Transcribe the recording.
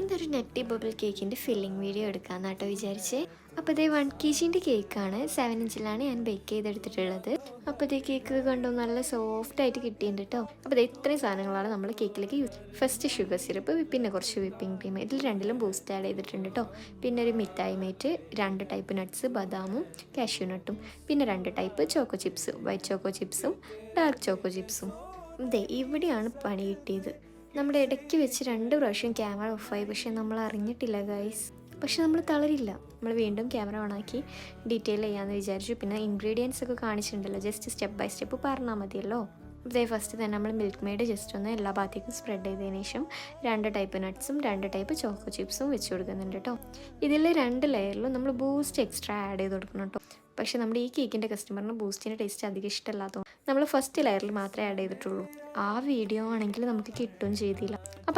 ഇന്നൊരു nutty bubble കേക്കിൻ്റെ filling video എടുക്കാമെന്നാട്ടോ വിചാരിച്ചേ. അപ്പോൾ ഇതേ 1 kg കേക്കാണ്, 7 ഇഞ്ചിലാണ് ഞാൻ ബേക്ക് ചെയ്തെടുത്തിട്ടുള്ളത്. അപ്പോൾ ഇതേ കേക്ക് കണ്ടോ നല്ല സോഫ്റ്റ് ആയിട്ട് കിട്ടിയിട്ടുണ്ട് കേട്ടോ. അപ്പോൾ ഇത് ഇത്രയും സാധനങ്ങളാണ് നമ്മൾ കേക്കിലേക്ക് യൂസ്. ഫസ്റ്റ് ഷുഗർ സിറപ്പ്, പിന്നെ കുറച്ച് വിപ്പിംഗ് ക്രീം, ഇതിൽ രണ്ടിലും ബൂസ്റ്റ് ആഡ് ചെയ്തിട്ടുണ്ട് കേട്ടോ. പിന്നെ ഒരു മിഠായി മേറ്റ്, 2 ടൈപ്പ് നട്ട്സ്, ബദാമും കാഷ്യൂ നട്ടും, പിന്നെ 2 type choco chips, white choco ചിപ്സും ഡാർക്ക് ചോക്കോ ചിപ്സും. ഇതേ ഇവിടെയാണ് പണി കിട്ടിയത്. നമ്മുടെ ഇടയ്ക്ക് വെച്ച് 2 പ്രാവശ്യം ക്യാമറ ഓഫായി, പക്ഷേ നമ്മൾ അറിഞ്ഞിട്ടില്ല ഗൈസ്. പക്ഷെ നമ്മൾ തളരില്ല, നമ്മൾ വീണ്ടും ക്യാമറ ഓണാക്കി ഡീറ്റെയിൽ ചെയ്യാമെന്ന് വിചാരിച്ചു. പിന്നെ ഇൻഗ്രീഡിയൻസ് ഒക്കെ കാണിച്ചിട്ടുണ്ടല്ലോ, ജസ്റ്റ് സ്റ്റെപ്പ് ബൈ സ്റ്റെപ്പ് പറഞ്ഞാൽ മതിയല്ലോ. ഇതേ ഫസ്റ്റ് തന്നെ നമ്മൾ മിൽക്ക് മെയ്ഡ് ജസ്റ്റ് ഒന്ന് എല്ലാ ഭാഗത്തേക്കും സ്പ്രെഡ് ചെയ്തതിന് ശേഷം 2 ടൈപ്പ് നട്ട്സും 2 ടൈപ്പ് ചോക്കോ ചിപ്സും വെച്ച് കൊടുക്കുന്നുണ്ട് കേട്ടോ. ഇതിൽ 2 ലെയറിലും നമ്മൾ ബൂസ്റ്റ് എക്സ്ട്രാ ആഡ് ചെയ്ത് കൊടുക്കണം കേട്ടോ. പക്ഷേ നമ്മുടെ ഈ കേക്കിൻ്റെ കസ്റ്റമറിന് ബൂസ്റ്റിൻ്റെ ടേസ്റ്റ് അധികം ഇഷ്ടമല്ലാത്തതുകൊണ്ട് നമ്മൾ ഫസ്റ്റ് ലെയറിൽ മാത്രമേ ആഡ് ചെയ്തിട്ടുള്ളൂ. ആ വീഡിയോ ആണെങ്കിൽ നമുക്ക് കിട്ടുകയും ചെയ്തില്ല. അപ്പം